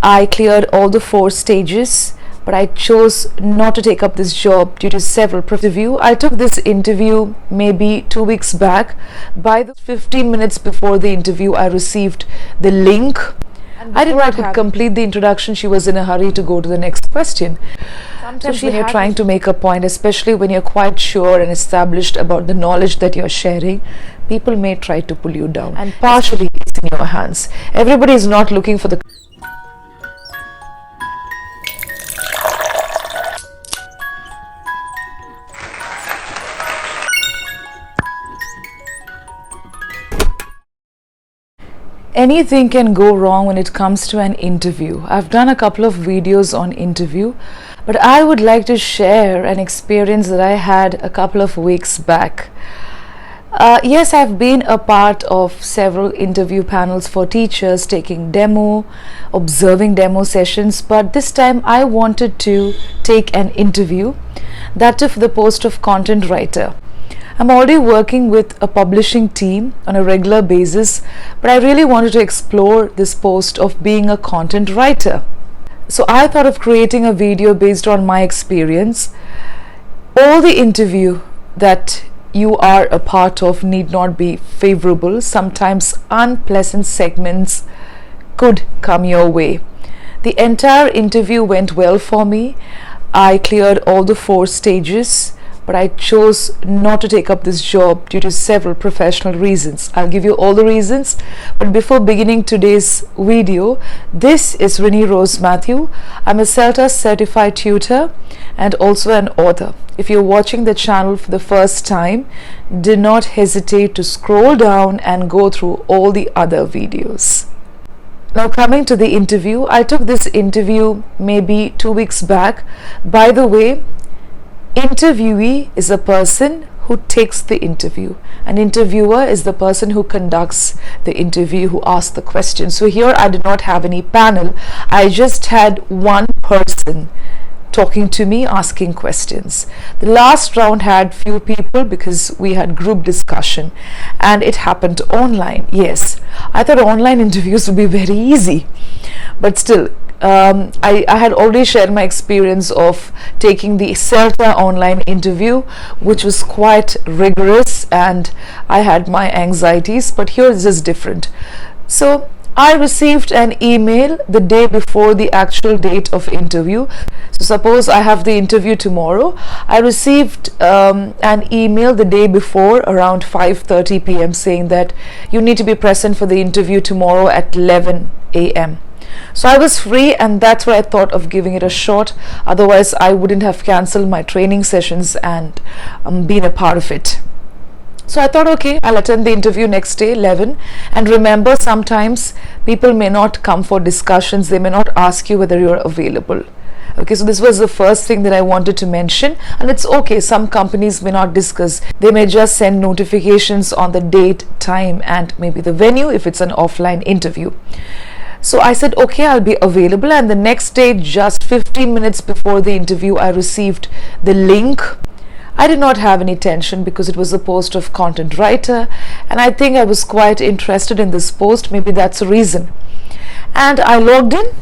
I cleared all the 4 stages, but I chose not to take up this job due to several interviews. I took this interview maybe 2 weeks back. By the 15 minutes before the interview, I received the link. I did not complete the introduction. She was in a hurry to go to the next question. Sometimes when you're trying to make a point, especially when you're quite sure and established about the knowledge that you're sharing, people may try to pull you down, and partially it's in your hands. Everybody is not looking for the anything can go wrong when it comes to an interview. I've done a couple of videos on interview, but I would like to share an experience that I had a couple of weeks back. Yes, I've been a part of several interview panels for teachers, taking demo, observing demo sessions, but this time I wanted to take an interview, that too for the post of content writer. I'm already working with a publishing team on a regular basis, but I really wanted to explore this post of being a content writer. So I thought of creating a video based on my experience. All the interview that you are a part of need not be favorable. Sometimes unpleasant segments could come your way. The entire interview went well for me. I cleared all the 4 stages, but I chose not to take up this job due to several professional reasons. I'll give you all the reasons, but before beginning today's video, this is Rini Rose Matthew. I'm a CELTA certified tutor and also an author. If you're watching the channel for the first time, do not hesitate to scroll down and go through all the other videos. Now coming to the interview, I took this interview maybe 2 weeks back. By the way, interviewee is a person who takes the interview. An interviewer is the person who conducts the interview, who asks the question. So here I did not have any panel. I just had one person talking to me, asking questions. The last round had few people because we had group discussion, and it happened online. Yes, I thought online interviews would be very easy, but still I had already shared my experience of taking the CELTA online interview, which was quite rigorous, and I had my anxieties, but here this is different. So I received an email the day before the actual date of interview. So suppose I have the interview tomorrow. I received an email the day before around 5:30 p.m. saying that you need to be present for the interview tomorrow at 11 a.m. So I was free, and that's why I thought of giving it a shot. Otherwise I wouldn't have cancelled my training sessions and been a part of it. So I thought, okay, I'll attend the interview next day, 11. And remember, sometimes people may not come for discussions. They may not ask you whether you're available. Okay, so this was the first thing that I wanted to mention. And it's okay, some companies may not discuss. They may just send notifications on the date, time, and maybe the venue if it's an offline interview. So I said, okay, I'll be available. And the next day, just 15 minutes before the interview, I received the link. I did not have any tension because it was a post of content writer, and I think I was quite interested in this post. Maybe that's the reason. And I logged in,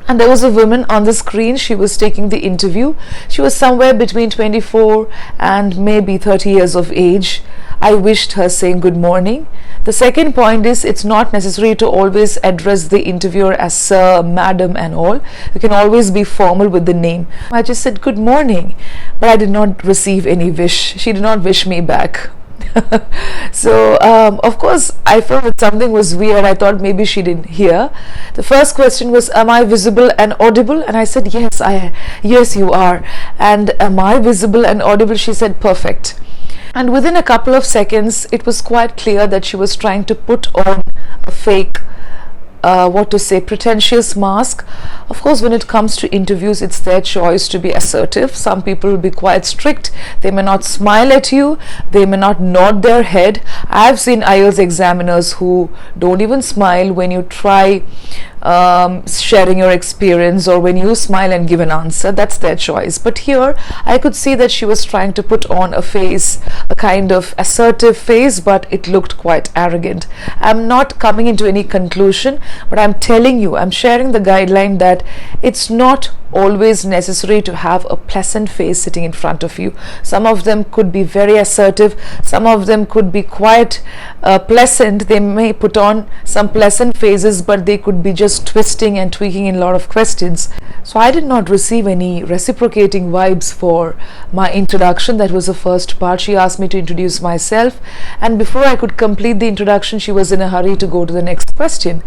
and there was a woman on the screen. She was taking the interview. She was somewhere between 24 and maybe 30 years of age. I wished her saying good morning. The second point is, it's not necessary to always address the interviewer as sir, madam and all. You can always be formal with the name. I just said good morning, but I did not receive any wish. She did not wish me back. So of course I felt that something was weird. I thought maybe she didn't hear. The first question was, am I visible and audible? And I said, yes you are. And am I visible and audible? She said, perfect. And within a couple of seconds, it was quite clear that she was trying to put on a fake, pretentious mask. Of course, when it comes to interviews, it's their choice to be assertive. Some people will be quite strict. They may not smile at you. They may not nod their head. I've seen IELTS examiners who don't even smile when you try sharing your experience, or when you smile and give an answer, that's their choice. But here I could see that she was trying to put on a face, a kind of assertive face, but it looked quite arrogant. I'm not coming into any conclusion, but I'm telling you, I'm sharing the guideline that it's not always necessary to have a pleasant face sitting in front of you. Some of them could be very assertive, some of them could be quite pleasant. They may put on some pleasant faces, but they could be just twisting and tweaking in a lot of questions. So I did not receive any reciprocating vibes for my introduction. That was the first part. She asked me to introduce myself, and before I could complete the introduction, she was in a hurry to go to the next question.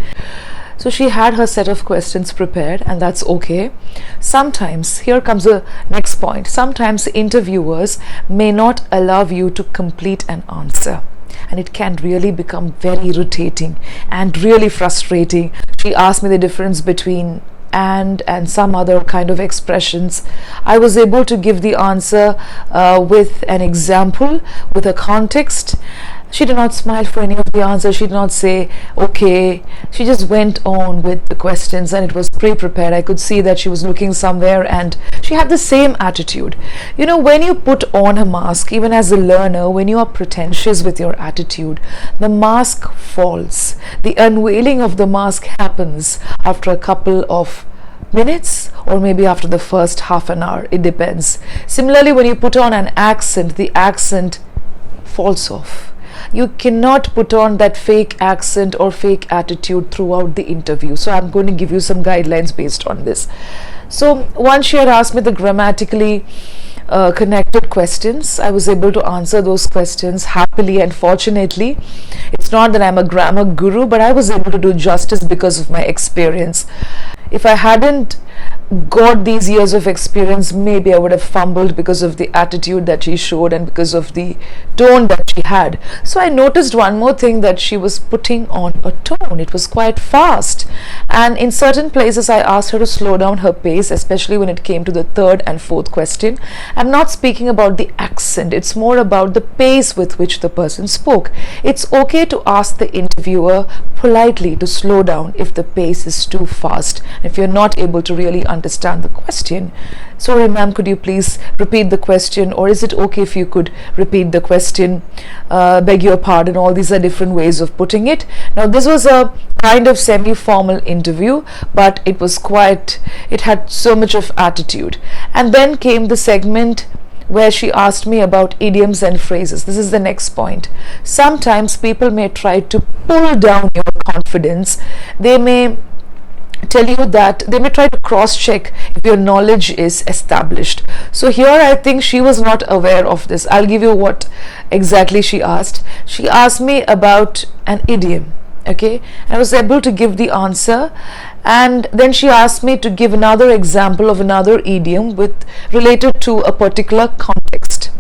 So she had her set of questions prepared, and that's okay. Sometimes, here comes the next point, sometimes interviewers may not allow you to complete an answer, and it can really become very irritating and really frustrating. She asked me the difference between and some other kind of expressions. I was able to give the answer with an example, with a context. She did not smile for any of the answers. She did not say okay. She just went on with the questions, and it was pre-prepared. I could see that she was looking somewhere, and she had the same attitude. You know, when you put on a mask, even as a learner, when you are pretentious with your attitude, the mask falls. The unveiling of the mask happens after a couple of minutes, or maybe after the first half an hour. It depends. Similarly, when you put on an accent, the accent falls off. You cannot put on that fake accent or fake attitude throughout the interview. So I'm going to give you some guidelines based on this. So once she had asked me the grammatically connected questions, I was able to answer those questions happily and fortunately. It's not that I'm a grammar guru, but I was able to do justice because of my experience. If I hadn't got these years of experience, maybe I would have fumbled because of the attitude that she showed and because of the tone that she had. So I noticed one more thing, that she was putting on a tone. It was quite fast, and in certain places I asked her to slow down her pace, especially when it came to the third and fourth question. I'm not speaking about the accent, it's more about the pace with which the person spoke. It's okay to ask the interviewer politely to slow down if the pace is too fast, if you're not able to really understand the question. Sorry ma'am, could you please repeat the question, or is it okay if you could repeat the question, beg your pardon. All these are different ways of putting it. Now this was a kind of semi-formal interview, but it had so much of attitude. And then came the segment where she asked me about idioms and phrases. This is the next point. Sometimes people may try to pull down your confidence. They may tell you that they may try to cross-check if your knowledge is established. So here I think she was not aware of this. I'll give you what exactly she asked. She asked me about an idiom. Okay, I was able to give the answer, and then she asked me to give another example of another idiom related to a particular context.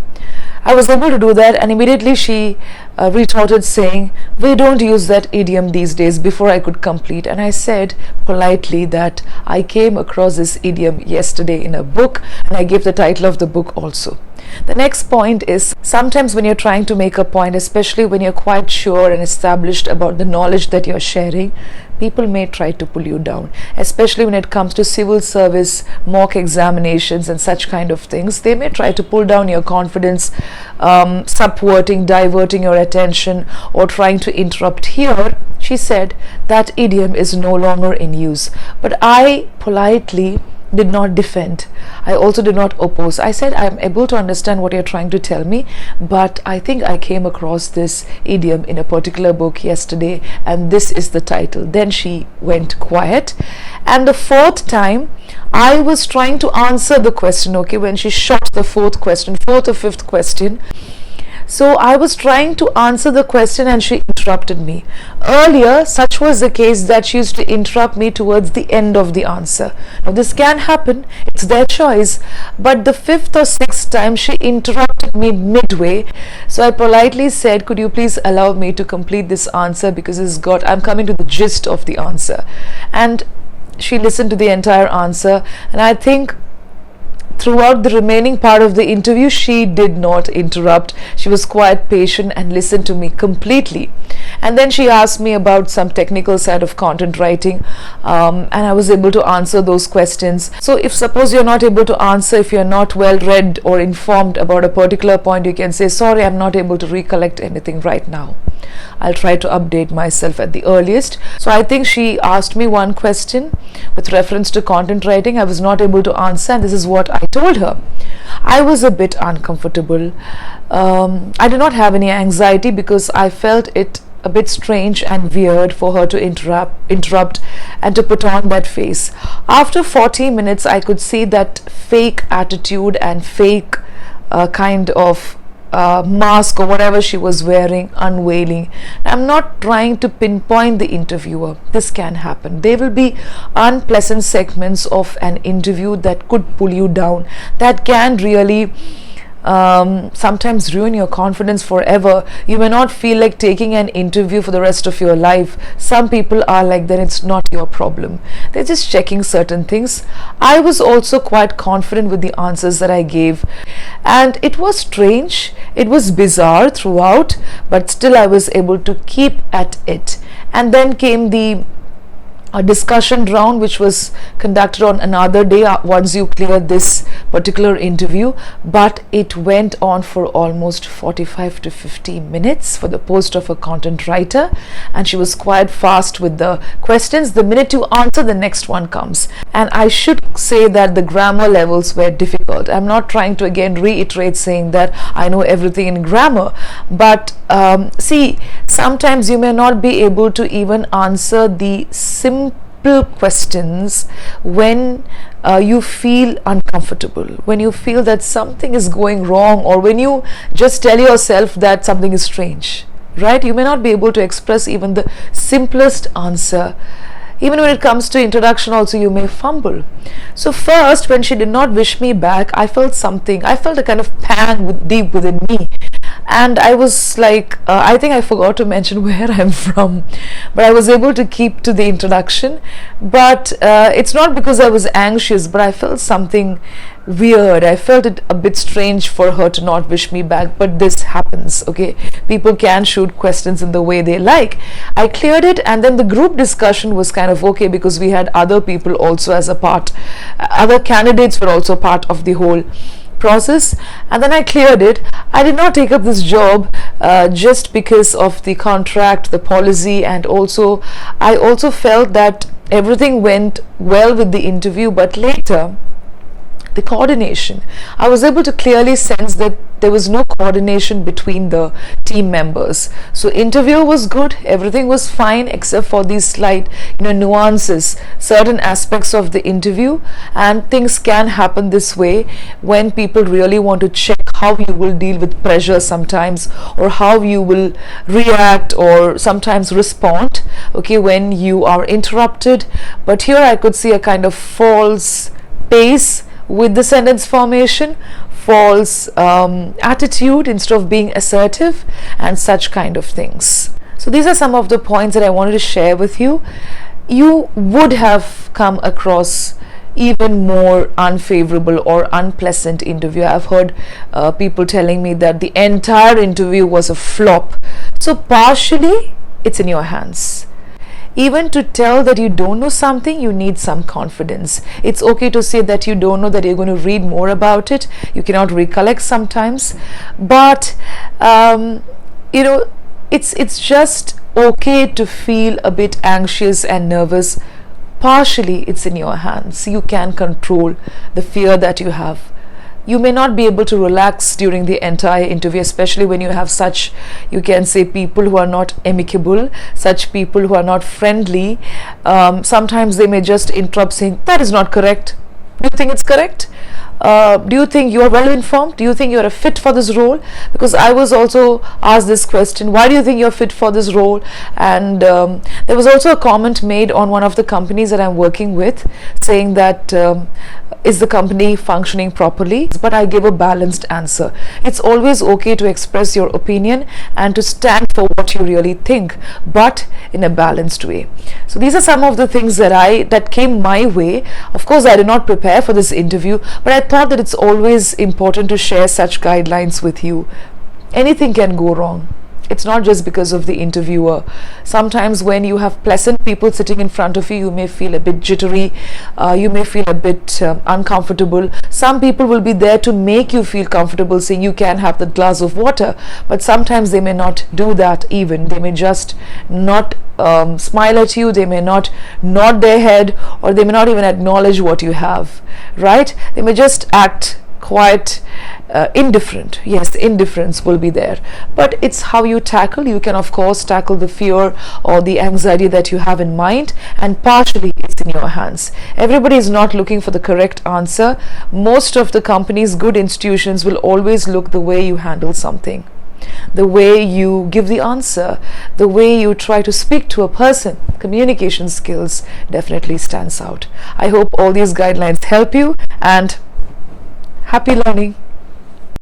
I was able to do that, and immediately she retorted saying, we don't use that idiom these days, before I could complete. And I said politely that I came across this idiom yesterday in a book, and I gave the title of the book also. The next point is, sometimes when you're trying to make a point, especially when you're quite sure and established about the knowledge that you're sharing, people may try to pull you down, especially when it comes to civil service mock examinations and such kind of things. They may try to pull down your confidence, subverting, diverting your attention, or trying to interrupt. Here she said that idiom is no longer in use, but I politely did not defend. I also did not oppose. I said, I'm able to understand what you're trying to tell me, but I think I came across this idiom in a particular book yesterday, and this is the title. Then she went quiet. And the fourth time, I was trying to answer the question, okay, when she shot the fourth or fifth question. So I was trying to answer the question, and she interrupted me. Earlier, such was the case that she used to interrupt me towards the end of the answer. Now this can happen, it's their choice, but the fifth or sixth time she interrupted me midway. So I politely said, could you please allow me to complete this answer, because I'm coming to the gist of the answer. And she listened to the entire answer, and I think throughout the remaining part of the interview, she did not interrupt. She was quite patient and listened to me completely. And then she asked me about some technical side of content writing, and I was able to answer those questions. So if suppose you're not able to answer, if you're not well read or informed about a particular point, you can say, sorry, I'm not able to recollect anything right now. I'll try to update myself at the earliest. So I think she asked me one question with reference to content writing. I was not able to answer, and this is what I told her. I was a bit uncomfortable. I did not have any anxiety because I felt it a bit strange and weird for her to interrupt and to put on that face. After 40 minutes, I could see that fake attitude and fake kind of mask or whatever she was wearing unveiling. I'm not trying to pinpoint the interviewer. This can happen. There will be unpleasant segments of an interview that could pull you down, that can really sometimes ruin your confidence forever. You may not feel like taking an interview for the rest of your life. Some people are like that. It's not your problem. They're just checking certain things. I was also quite confident with the answers that I gave, and it was strange, it was bizarre throughout, but still I was able to keep at it. And then came the a discussion round, which was conducted on another day once you cleared this particular interview, but it went on for almost 45 to 50 minutes for the post of a content writer, and she was quite fast with the questions. The minute you answer, the next one comes. And I should say that the grammar levels were difficult. I'm not trying to again reiterate saying that I know everything in grammar, but see, sometimes you may not be able to even answer the simple questions when you feel uncomfortable, when you feel that something is going wrong, or when you just tell yourself that something is strange, right? You may not be able to express even the simplest answer. Even when it comes to introduction also, you may fumble. So first, when she did not wish me back, I felt something. I felt a kind of pang deep within me. And I was like, I think I forgot to mention where I'm from, but I was able to keep to the introduction. But it's not because I was anxious, but I felt something weird. I felt it a bit strange for her to not wish me back, but this happens, okay? People can shoot questions in the way they like. I cleared it, and then the group discussion was kind of okay because we had other people also as a part. Other candidates were also part of the whole process, and then I cleared it. I did not take up this job just because of the contract, the policy, and also I also felt that everything went well with the interview, but later the coordination, I was able to clearly sense that there was no coordination between the team members. So interview was good, everything was fine except for these slight nuances, certain aspects of the interview. And things can happen this way when people really want to check how you will deal with pressure sometimes, or how you will react or sometimes respond, okay, when you are interrupted. But here I could see a kind of false pace with the sentence formation, false attitude instead of being assertive, and such kind of things. So these are some of the points that I wanted to share with you. You would have come across even more unfavorable or unpleasant interview. I've heard people telling me that the entire interview was a flop. So partially it's in your hands. Even to tell that you don't know something, you need some confidence. It's okay to say that you don't know, that you're going to read more about it. You cannot recollect sometimes, but it's just okay to feel a bit anxious and nervous. Partially it's in your hands. You can control the fear that you have. You may not be able to relax during the entire interview, especially when you have such, you can say, people who are not amicable, such people who are not friendly. Sometimes they may just interrupt saying, that is not correct. Do you think it's correct? Do you think you are well informed? Do you think you are a fit for this role? Because I was also asked this question, why do you think you're fit for this role? And there was also a comment made on one of the companies that I'm working with, saying that is the company functioning properly? But I gave a balanced answer. It's always okay to express your opinion and to stand for what you really think, but in a balanced way. So these are some of the things that came my way. Of course, I did not prepare for this interview, but I thought that it's always important to share such guidelines with you. Anything can go wrong. It's not just because of the interviewer. Sometimes when you have pleasant people sitting in front of you, you may feel a bit jittery, you may feel a bit uncomfortable. Some people will be there to make you feel comfortable, saying you can have the glass of water, but sometimes they may not do that. Even they may just not smile at you, they may not nod their head, or they may not even acknowledge what you have, right? They may just act quite indifferent. Yes, indifference will be there, but it's how you tackle. You can of course tackle the fear or the anxiety that you have in mind, and partially it's in your hands. Everybody is not looking for the correct answer. Most of the companies, good institutions, will always look the way you handle something, the way you give the answer, the way you try to speak to a person. Communication skills definitely stands out. I hope all these guidelines help you, and happy learning.